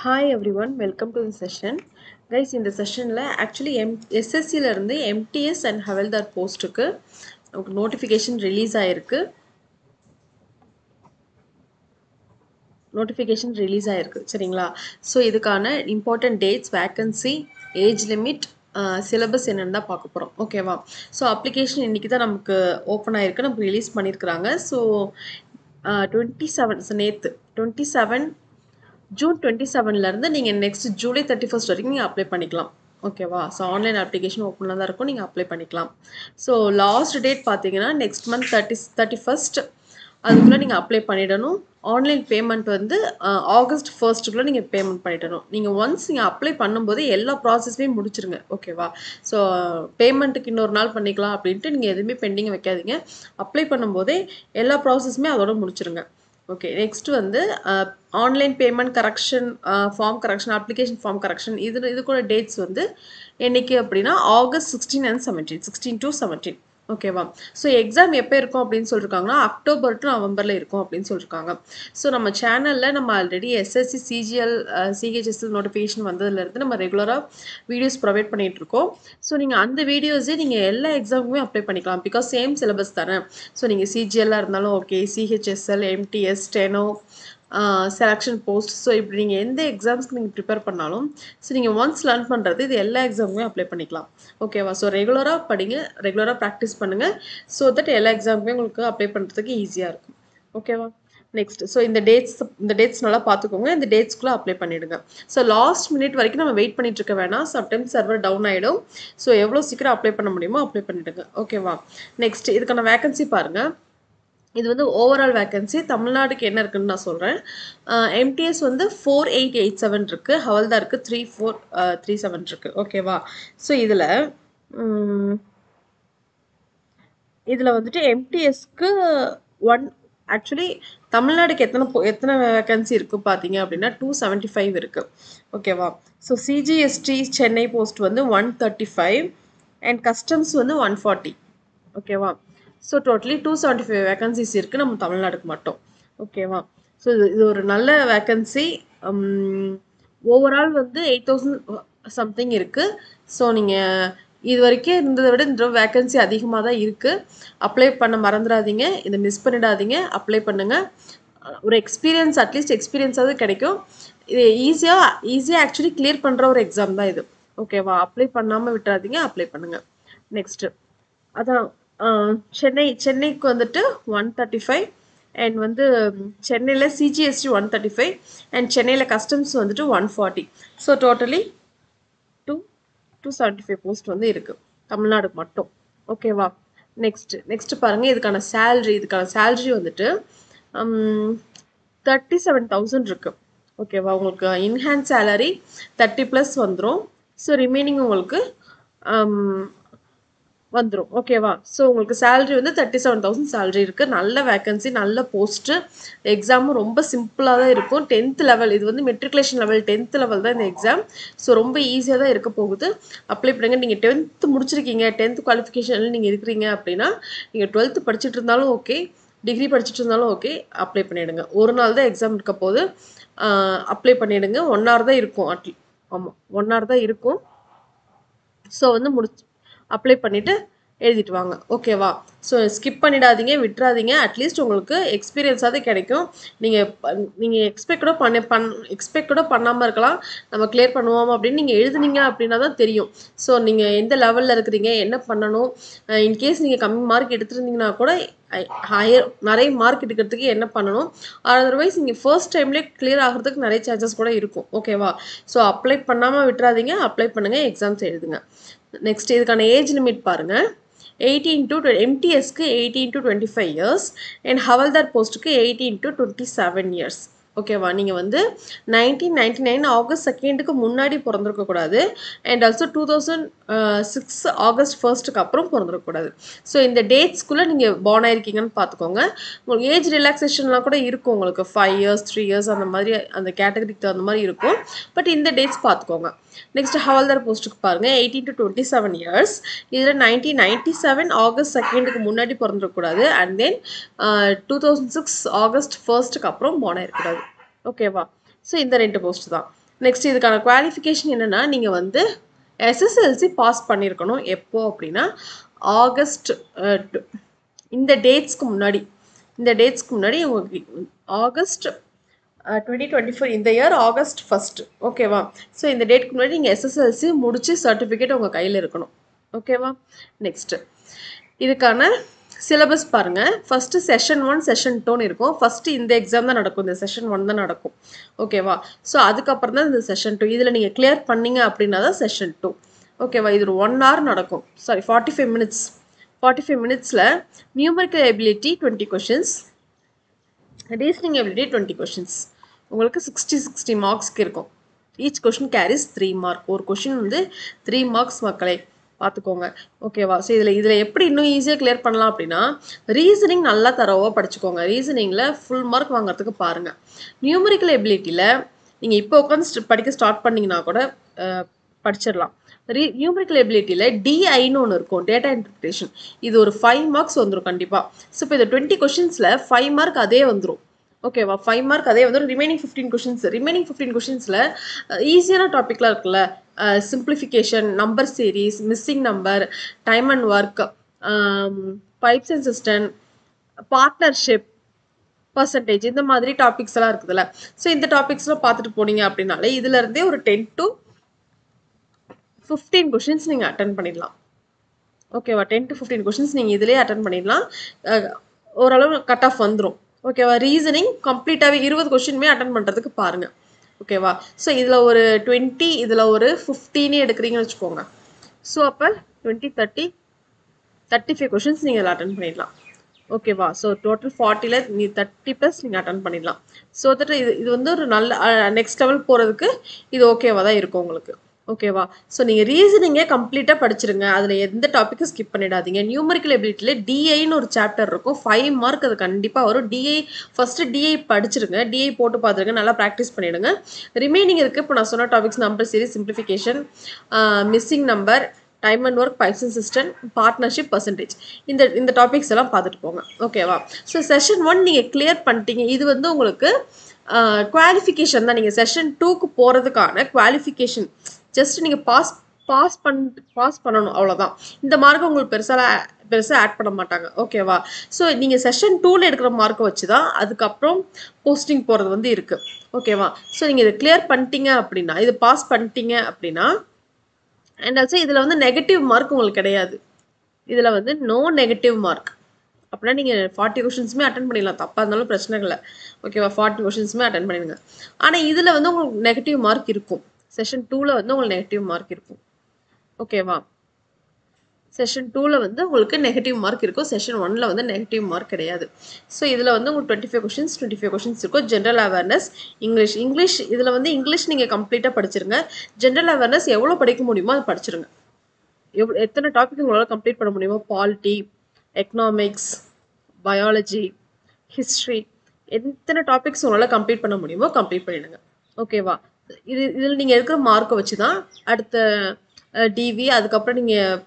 Hi everyone, welcome to the session. Guys, in the session actually SSC ல இருந்து MTS and Havildar போஸ்ட்டுக்கு notification release ஆயிருக்கு. சரிங்களா? So இதுக்கான important dates, vacancy, age limit, syllabus என்னன்னு தான் பார்க்க போகிறோம். ஓகேவா? ஸோ அப்ளிகேஷன் இன்னைக்கு தான் நமக்கு ஓப்பன் ஆயிருக்கு, நமக்கு ரிலீஸ் பண்ணியிருக்கிறாங்க. ஸோ 27 நேற்று 27 ஜூன் 27லேருந்து நீங்கள் நெக்ஸ்ட் ஜூலை 31 வரைக்கும் நீங்கள் அப்ளை பண்ணிக்கலாம். ஓகேவா? ஸோ ஆன்லைன் அப்ளிகேஷன் ஓப்பனில் தான் இருக்கும், நீங்கள் அப்ளை பண்ணிக்கலாம். ஸோ லாஸ்ட் டேட் பார்த்தீங்கன்னா நெக்ஸ்ட் மந்த் 31 அதுக்குள்ளே நீங்கள் அப்ளை பண்ணிடணும். ஆன்லைன் பேமெண்ட் வந்து ஆகஸ்ட் 1 நீங்கள் பேமெண்ட் பண்ணிடணும். நீங்கள் ஒன்ஸ் நீங்கள் அப்ளை பண்ணும்போது எல்லா ப்ராசஸுமே முடிச்சிருங்க. ஓகேவா? ஸோ பேமெண்ட்டுக்கு இன்னொரு நாள் பண்ணிக்கலாம் அப்படின்ட்டு நீங்கள் எதுவுமே பெண்டிங் வைக்காதீங்க. அப்ளை பண்ணும்போதே எல்லா ப்ராசஸுமே அதோட முடிச்சிருங்க. ஓகே, நெக்ஸ்ட் வந்து online payment correction, form correction, application form correction, இதுக்கூட டேட்ஸ் வந்து என்னைக்கு அப்படின்னா ஆகஸ்ட் 16 and 17, 16 to 17. ஓகேவா? ஸோ எக்ஸாம் எப்போ இருக்கும் அப்படின்னு சொல்லியிருக்காங்கன்னா அக்டோபர் டு நவம்பரில் இருக்கும் அப்படின்னு சொல்லியிருக்காங்க. ஸோ நம்ம சேனலில் நம்ம already SSC CGL CHSL notification வந்ததுலேருந்து நம்ம ரெகுலராக வீடியோஸ் ப்ரொவைட் பண்ணிகிட்ருக்கோம். ஸோ நீங்கள் அந்த வீடியோஸே நீங்கள் எல்லா எக்ஸாமுக்குமே அப்ளை பண்ணிக்கலாம், பிகாஸ் சேம் சிலபஸ் தானே. ஸோ நீங்கள் சிஜிஎல்லாக இருந்தாலும் okay, CHSL, MTS, steno, selection post, so இப்படி நீங்கள் எந்த எக்ஸாம்ஸ்க்கு நீங்கள் ப்ரிப்பேர் பண்ணாலும் ஸோ நீங்கள் ஒன்ஸ் லேர்ன் பண்ணுறது இது எல்லா எக்ஸாமுமே அப்ளை பண்ணிக்கலாம். ஓகேவா? ஸோ ரெகுலராக படிங்க, ரெகுலராக ப்ராக்டிஸ் பண்ணுங்கள், ஸோ தட் எல்லா எக்ஸாமுமே உங்களுக்கு அப்ளை பண்ணுறதுக்கு ஈஸியாக இருக்கும். ஓகேவா? நெக்ஸ்ட், ஸோ இந்த டேட்ஸ் நல்லா பார்த்துக்கோங்க, இந்த டேட்ஸ்க்குள்ளே அப்ளை பண்ணிவிடுங்க. ஸோ லாஸ்ட் மினிட் வரைக்கும் நம்ம வெயிட் பண்ணிட்டு இருக்க வேணாம், சம்டைம்ஸ் சர்வர் டவுன் ஆகிடும். ஸோ எவ்வளோ சீக்கிரம் அப்ளை பண்ண முடியுமோ அப்ளை பண்ணிவிடுங்க. ஓகேவா? நெக்ஸ்ட், இதுக்கான வேகன்சி பாருங்கள். இது வந்து ஓவரால் வேகன்சி, தமிழ்நாடுக்கு என்ன இருக்குன்னு நான் சொல்கிறேன். எம்டிஎஸ் வந்து 4887 இருக்குது, ஹவல்தாருக்கு 3437 இருக்குது. ஓகேவா? ஸோ இதில் வந்துட்டு எம்டிஎஸ்க்கு ஆக்சுவலி தமிழ்நாடுக்கு எத்தனை வேகன்சி இருக்குது பார்த்தீங்க அப்படின்னா 275 இருக்குது. ஓகேவா? ஸோ சிஜிஎஸ்டி சென்னை போஸ்ட் வந்து 135 அண்ட் கஸ்டம்ஸ் வந்து 140. ஓகேவா? ஸோ டோட்டலி 275 வேகன்சிஸ் இருக்குது நம்ம தமிழ்நாடுக்கு மட்டும். ஓகேவா? ஸோ இது ஒரு நல்ல வேகன்சி. ஓவரால் வந்து 8000 சம்திங் இருக்குது. ஸோ நீங்கள் இது வரைக்கும் இருந்ததை விட இந்த வேகன்சி அதிகமாக தான் இருக்குது. அப்ளை பண்ண மறந்துடாதீங்க, இதை மிஸ் பண்ணிடாதீங்க, அப்ளை பண்ணுங்கள். ஒரு எக்ஸ்பீரியன்ஸ், அட்லீஸ்ட் எக்ஸ்பீரியன்ஸாவது கிடைக்கும். இது ஈஸியாக ஆக்சுவலி கிளியர் பண்ணுற ஒரு எக்ஸாம் தான் இது. ஓகேவா? அப்ளை பண்ணாமல் விட்டுறாதீங்க, அப்ளை பண்ணுங்கள். நெக்ஸ்ட்டு அதான் சென்னைக்கு வந்துட்டு 135 அண்ட் வந்து சென்னையில் சிஜிஎஸ்டி 135 அண்ட் சென்னையில் கஸ்டம்ஸ் வந்துட்டு 140. ஸோ டோட்டலி 275 போஸ்ட் வந்து இருக்குது தமிழ்நாடுக்கு மட்டும். ஓகேவா? நெக்ஸ்ட் பாருங்கள், இதுக்கான சேல்ரி வந்துட்டு 37,000 இருக்குது. ஓகேவா? உங்களுக்கு இன்ஹேண்ட் சேலரி 30+ வந்துடும். ஸோ ரிமைனிங் உங்களுக்கு வந்துடும். ஓகேவா? ஸோ உங்களுக்கு சேலரி வந்து 37,000 சேலரி இருக்குது. நல்ல வேக்கன்சி, நல்ல போஸ்ட்டு. எக்ஸாமும் ரொம்ப சிம்பிளாக தான் இருக்கும். 10th லெவல், இது வந்து மெட்ரிகுலேஷன் லெவல் 10th லெவல் தான் இந்த எக்ஸாம். ஸோ ரொம்ப ஈஸியாக தான் இருக்க போகுது. அப்ளை பண்ணுங்க. நீங்கள் 10th முடிச்சிருக்கீங்க, 10th குவாலிஃபிகேஷனில் நீங்கள் இருக்கிறீங்க அப்படின்னா நீங்கள் 12th படிச்சுட்டு இருந்தாலும் ஓகே, டிகிரி படிச்சுட்டு இருந்தாலும் ஓகே, அப்ளை பண்ணிவிடுங்க. ஒரு நாள் தான் எக்ஸாம் இருக்க போது, அப்ளை பண்ணிவிடுங்க. 1 hour தான் இருக்கும். ஆமாம், 1 hour தான் இருக்கும். ஸோ வந்து அப்ளை பண்ணிவிட்டு எழுதிட்டு வாங்க. ஓகேவா? ஸோ ஸ்கிப் பண்ணிடாதீங்க, விட்டுறாதீங்க. அட்லீஸ்ட் உங்களுக்கு எக்ஸ்பீரியன்ஸாவது கிடைக்கும். நீங்கள் எக்ஸ்பெக்ட் கூட பண்ணாமல் இருக்கலாம், நம்ம கிளியர் பண்ணுவோம் அப்படின்னு நீங்கள் எழுதுனீங்க அப்படின்னா தான் தெரியும். ஸோ நீங்கள் எந்த லெவலில் இருக்கிறீங்க, என்ன பண்ணணும். இன்கேஸ் நீங்கள் கம்மி மார்க் எடுத்துருந்தீங்கன்னா கூட நிறைய மார்க் எடுக்கிறதுக்கு என்ன பண்ணணும். அதர்வைஸ் நீங்கள் ஃபர்ஸ்ட் டைம்லேயே கிளியர் ஆகிறதுக்கு நிறைய சான்சஸ் கூட இருக்கும். ஓகேவா? ஸோ அப்ளை பண்ணாமல் விட்டுறாதீங்க, அப்ளை பண்ணுங்கள், எக்ஸாம்ஸ் எழுதுங்க. நெக்ஸ்ட், இதுக்கான ஏஜ் லிமிட் பாருங்கள். 18 to எம்டிஎஸ்க்கு 18 to 25 years and Havaldar போஸ்ட்டுக்கு 18 to 27 years. ஓகேவா? நீங்கள் வந்து 1999 ஆகஸ்ட் 2க்கு முன்னாடி பிறந்திருக்கக்கூடாது அண்ட் ஆல்சோ 2006 ஆகஸ்ட் 1க்கு அப்புறம் பிறந்திருக்கக்கூடாது. ஸோ இந்த டேட்ஸ்க்குள்ளே நீங்கள் பார்ன் ஆயிருக்கீங்கன்னு பார்த்துக்கோங்க. உங்களுக்கு ஏஜ் ரிலாக்ஸேஷன்லாம் கூட இருக்கும், உங்களுக்கு 5 years 3 years அந்த மாதிரி அந்த கேட்டகரிக்கு தகுந்த மாதிரி இருக்கும். பட் இந்த டேட்ஸ் பார்த்துக்கோங்க. நெக்ஸ்ட் ஹவல்தார் போஸ்ட்டுக்கு பாருங்கள், 18 to 27 years. இதில் 1997 ஆகஸ்ட் 2க்கு முன்னாடி பிறந்திருக்கக்கூடாது அண்ட் தென் 2006 ஆகஸ்ட் 1க்கு அப்புறம் பார்ன் ஆயிருக்கக்கூடாது. ஓகேவா? ஸோ இந்த 2 போஸ்ட் தான். நெக்ஸ்ட் இதுக்கான குவாலிஃபிகேஷன் என்னன்னா, நீங்க வந்து எஸ்எஸ்எல்சி பாஸ் பண்ணியிருக்கணும். எப்போ அப்படின்னா ஆகஸ்ட் இந்த டேட்ஸ்க்கு முன்னாடி உங்களுக்கு ஆகஸ்ட் 2024 இந்த இயர் ஆகஸ்ட் 1 ஓகேவா. ஸோ இந்த டேட்க்கு முன்னாடி நீங்கள் எஸ்எஸ்எல்சி முடிச்சு சர்டிஃபிகேட் உங்கள் கையில் இருக்கணும். ஓகேவா. நெக்ஸ்ட் இதுக்கான சிலபஸ் பாருங்கள். ஃபஸ்ட்டு செஷன் 1 செஷன் 2ன்னு இருக்கும். ஃபஸ்ட்டு இந்த எக்ஸாம் தான் நடக்கும், இந்த செஷன் 1 தான் நடக்கும். ஓகேவா. ஸோ அதுக்கப்புறம் தான் இந்த செஷன் 2. இதில் நீங்கள் கிளியர் பண்ணீங்க அப்படின்னா தான் செஷன் 2. ஓகேவா. இது ஒரு 1 hour நடக்கும். Sorry 45 minutes. 45 minutesல numerical ability 20 questions, reasoning ability 20 questions. உங்களுக்கு 60 மார்க்ஸ்க்கு இருக்கும். Each question carries 3 mark. ஒரு கொஷின் வந்து 3 மார்க்ஸ் மக்களே பார்த்துக்கோங்க. ஓகேவா. ஸோ இதில் எப்படி இன்னும் ஈஸியாக கிளியர் பண்ணலாம் அப்படின்னா, ரீசனிங் நல்லா தரவாக படிச்சுக்கோங்க. ரீசனிங்கில் ஃபுல் மார்க் வாங்குறதுக்கு பாருங்கள். நியூமரிக்கல் எபிலிட்டியில் நீங்கள் இப்போ உட்காந்து படிக்க ஸ்டார்ட் பண்ணிங்கன்னா கூட படிச்சிடலாம். நியூமரிக்கல் எபிலிட்டியில் டிஐன்னு ஒன்று இருக்கும், டேட்டா இன்டர்பிரேஷன். இது ஒரு 5 மார்க்ஸ் வந்துடும் கண்டிப்பாக. ஸோ இப்போ இந்த 20 கொஷின்ஸில் 5 மார்க் அதே வந்துடும். ஓகேவா. 5 மார்க் அதே வந்துடும். ரிமைனிங் 15 கொஷின்ஸில் ஈஸியான டாப்பிக்லாம் இருக்குல்ல, simplification, number series, missing number, time and work, pipes and system, partnership, percentage, இந்த மாதிரி டாபிக்ஸ் எல்லாம் இருக்குதுல்ல. ஸோ இந்த டாபிக்ஸ்லாம் பார்த்துட்டு போனீங்க அப்படின்னாலே இதுலேருந்தே ஒரு 10 to 15 கொஷின்ஸ் நீங்கள் அட்டன் பண்ணிடலாம். ஓகேவா. 10 to 15 கொஷின்ஸ் நீங்கள் இதிலே அட்டன் பண்ணிடலாம். ஓரளவு கட் ஆஃப் வந்துடும். ஓகேவா. ரீசனிங் கம்ப்ளீட்டாகவே 20 கொஷினுமே அட்டன் பண்ணுறதுக்கு பாருங்கள். ஓகேவா. ஸோ இதில் ஒரு 20, இதில் ஒரு 15 எடுக்கிறீங்கன்னு வச்சுக்கோங்க. ஸோ அப்போ 20, 30, 35 கொஷின்ஸ் நீங்கள் இதில் அட்டன் பண்ணிடலாம். ஓகேவா. ஸோ டோட்டல் 40ல் நீ 30+ நீங்கள் அட்டன் பண்ணிடலாம். ஸோ தட் இது வந்து ஒரு நல்ல நெக்ஸ்ட் லெவல் போகிறதுக்கு இது ஓகேவா தான் இருக்கும் உங்களுக்கு. ஓகேவா. ஸோ நீங்கள் ரீசனிங்கே கம்ப்ளீட்டாக படிச்சிருங்க. அதில் எந்த டாப்பிக்கும் ஸ்கிப் பண்ணிடாதீங்க. நியூமரிக்கல் எபிலிட்டியில் டிஐன்னு ஒரு சாப்டர் இருக்கும், 5 மார்க் அது கண்டிப்பாக வரும். ஃபஸ்ட்டு டிஐ படிச்சிருங்க, டிஐ போட்டு பார்த்துருங்க, நல்லா ப்ராக்டிஸ் பண்ணிவிடுங்க. ரிமைனிங் இருக்குது இப்போ நான் சொன்ன topics, number series, simplification, missing number, time and work, pipes and system, partnership, percentage, இந்த டாபிக்ஸ் எல்லாம் பார்த்துட்டு போங்க. ஓகேவா. ஸோ செஷன் 1 நீங்கள் கிளியர் பண்ணிட்டீங்க. இது வந்து உங்களுக்கு குவாலிஃபிகேஷன் தான். நீங்கள் செஷன் 2க்கு போகிறதுக்கான குவாலிஃபிகேஷன். ஜஸ்ட் நீங்கள் பாஸ் பண்ணணும், அவ்வளோதான். இந்த மார்க்கை உங்களுக்கு பெருசாக ஆட் பண்ண மாட்டாங்க. ஓகேவா. ஸோ நீங்கள் செஷன் 2ல் எடுக்கிற மார்க்கை வச்சு தான் அதுக்கப்புறம் போஸ்டிங் போகிறது வந்து இருக்குது. ஓகேவா. ஸோ நீங்கள் இதை கிளியர் பண்ணிட்டீங்க அப்படின்னா, இது பாஸ் பண்ணிட்டீங்க அப்படின்னா, அண்ட் ஆல்சோ இதில் வந்து நெகட்டிவ் மார்க் உங்களுக்கு கிடையாது. இதில் வந்து நோ நெகட்டிவ் மார்க். அப்படின்னா நீங்கள் 40 கொஷின்ஸுமே அட்டன் பண்ணிடலாம், தப்பாக இருந்தாலும் பிரச்சனை இல்லை. ஓகேவா. 40 கொஷின்ஸுமே அட்டன் பண்ணிடுங்க. ஆனால் இதில் வந்து உங்களுக்கு நெகட்டிவ் மார்க் இருக்கும். செஷன் 2ல் வந்து உங்களுக்கு நெகட்டிவ் மார்க் இருக்கும். ஓகேவா. செஷன் 2ல் வந்து உங்களுக்கு நெகட்டிவ் மார்க் இருக்கும். செஷன் 1ல் வந்து நெகட்டிவ் மார்க் கிடையாது. ஸோ இதில் வந்து உங்களுக்கு 25 கொஷின்ஸ் இருக்கும். ஜென்ரல் அவேர்னஸ், இங்கிலீஷ் இதில் வந்து இங்கிலீஷ் நீங்கள் கம்ப்ளீட்டாக படிச்சிருங்க. ஜென்ரல் அவேர்னஸ் எவ்வளோ படிக்க முடியுமோ அது படிச்சிருங்க. எத்தனை டாபிக் உங்களால் கம்ப்ளீட் பண்ண முடியுமோ, பாலிட்டி, எக்கனாமிக்ஸ், பயாலஜி, ஹிஸ்ட்ரி, எத்தனை டாபிக்ஸ் உங்களால் கம்ப்ளீட் பண்ண முடியுமோ கம்ப்ளீட் பண்ணிடுங்க. ஓகேவா. இதில் நீங்கள் இருக்கிற மார்க்கை வச்சு தான் அடுத்த டிவி, அதுக்கப்புறம் நீங்கள்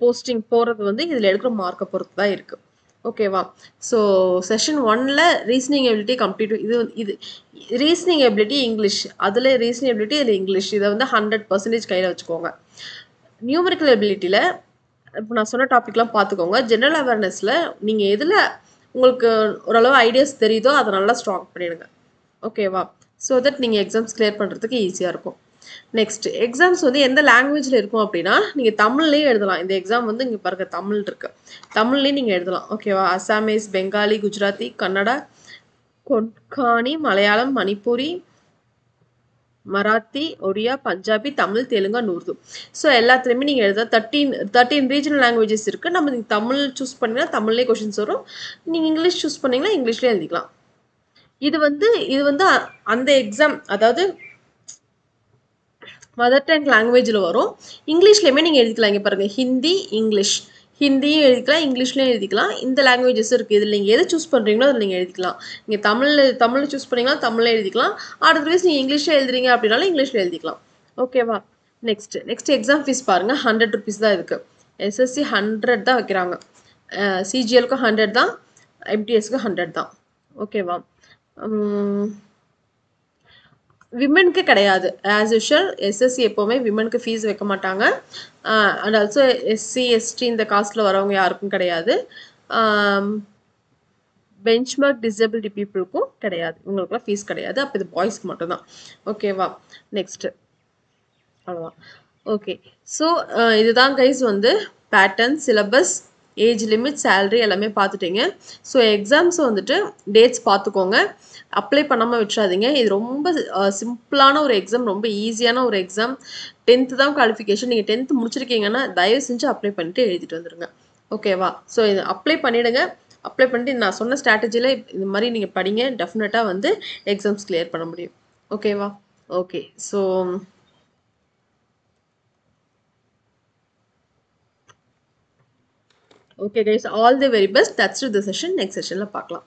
போஸ்டிங் போகிறது வந்து இதில் எடுக்கிற மார்க்கை பொறுத்து தான் இருக்குது. ஓகேவா. ஸோ செஷன் 1ல் ரீசனிங் எபிலிட்டி கம்ப்ளீட். இது ரீசனிங் எபிலிட்டி இங்கிலீஷ், அதில் ரீசனிங் எபிலிட்டி, இதில் இங்கிலீஷ். இதை வந்து 100% கையில் வச்சுக்கோங்க. நியூமரிக்கல் எபிலிட்டியில் இப்போ நான் சொன்ன டாப்பிக்லாம் பார்த்துக்கோங்க. ஜென்ரல் அவேர்னஸில் நீங்கள் எதில் உங்களுக்கு ஓரளவு ஐடியாஸ் தெரியுதோ அதை நல்லா ஸ்ட்ராங் பண்ணிடுங்க. ஓகேவா. ஸோ தட் நீங்கள் எக்ஸாம்ஸ் கிளியர் பண்ணுறதுக்கு ஈஸியாக இருக்கும். நெக்ஸ்ட் எக்ஸாம்ஸ் வந்து எந்த லாங்குவேஜில் இருக்கும் அப்படின்னா, நீங்கள் தமிழ்லேயே எழுதலாம். இந்த எக்ஸாம் வந்து இங்கே பாருங்க தமிழ் இருக்குது, தமிழ்லேயே நீங்கள் எழுதலாம். ஓகேவா. அசாமீஸ், பெங்காலி, குஜராத்தி, கன்னடா, கொன்கானி, மலையாளம், மணிப்பூரி, மராத்தி, ஒடியா, பஞ்சாபி, தமிழ், தெலுங்கு, உருது. ஸோ எல்லாத்துலேயுமே நீங்கள் எழுத 13 ரீஜனல் லாங்குவேஜஸ் இருக்குது. நம்ம நீங்கள் தமிழ் சூஸ் பண்ணிங்கன்னா தமிழ்லேயே கொஷின்ஸ் வரும். நீங்கள் இங்கிலீஷ் சூஸ் பண்ணிங்கன்னா இங்கிலீஷ்லேயே எழுதிக்கலாம். இது வந்து அந்த எக்ஸாம், அதாவது மதர் டங் லாங்குவேஜில் வரும். இங்கிலீஷ்லேயுமே நீங்கள் எழுதிக்கலாம். இங்கே பாருங்கள், ஹிந்தி, இங்கிலீஷ், ஹிந்தியும் எழுதிக்கலாம், இங்கிலீஷ்லேயும் எழுதிக்கலாம். இந்த லாங்குவேஜஸ் இருக்குது. இதில் நீங்கள் எது சூஸ் பண்ணுறீங்களோ அதில் நீங்கள் எழுதிக்கலாம். நீங்கள் தமிழ் சூஸ் பண்ணிங்கன்னா தமிழில் எழுதிக்கலாம். அதர்வைஸ் நீங்கள் இங்கிலீஷில் எழுதுறீங்க அப்படின்னாலும் இங்கிலீஷில் எழுதிக்கலாம். ஓகேவா. நெக்ஸ்ட் எக்ஸாம் ஃபீஸ் பாருங்கள், 100 rupees தான் இருக்குது. எஸ்எஸ்சி 100 தான் வைக்கிறாங்க. சிஜிஎலுக்கும் 100 தான், எம்டிஎஸ்க்கு 100 தான். ஓகேவா. விமென்க்கு கிடையாது. ஆஸ் யூசுவல் எஸ்எஸ்சி எப்பவுமே விமென்க்கு ஃபீஸ் வைக்க மாட்டாங்க. அண்ட் ஆல்சோ எஸ்சி, எஸ்டி இந்த காஸ்ட்ல வரவங்க யாருக்கும் கிடையாது. பெஞ்ச்மார்க் டிசபிலிட்டி பீப்புளுக்கும் கிடையாது. இவங்களுக்குலாம் ஃபீஸ் கிடையாது. அப்போ இது பாய்ஸ்க்கு மட்டும்தான். ஓகேவா? நெக்ஸ்ட் அவ்வளோதான். ஓகே. ஸோ இதுதான் கைஸ் வந்து pattern, syllabus, age limit, salary எல்லாமே பார்த்துட்டீங்க. ஸோ எக்ஸாம்ஸ் வந்துட்டு டேட்ஸ் பார்த்துக்கோங்க. அப்ளை பண்ணாமல் விட்டுறாதீங்க. இது ரொம்ப சிம்பிளான ஒரு எக்ஸாம், ரொம்ப ஈஸியான ஒரு எக்ஸாம். 10th தான் குவாலிஃபிகேஷன். நீங்கள் 10th முடிச்சிருக்கீங்கன்னா தயவு செஞ்சு அப்ளை பண்ணிட்டு எழுதிட்டு வந்துடுங்க. ஓகேவா? ஸோ இது அப்ளை பண்ணிவிடுங்க. அப்ளை பண்ணிட்டு நான் சொன்ன ஸ்ட்ராட்டஜியில் இந்த மாதிரி நீங்கள் படிங்க. டெஃபினட்டாக வந்து எக்ஸாம்ஸ் கிளியர் பண்ண முடியும். ஓகேவா? Okay. So okay guys, all the very best. That's to the session. Next session la paakalam.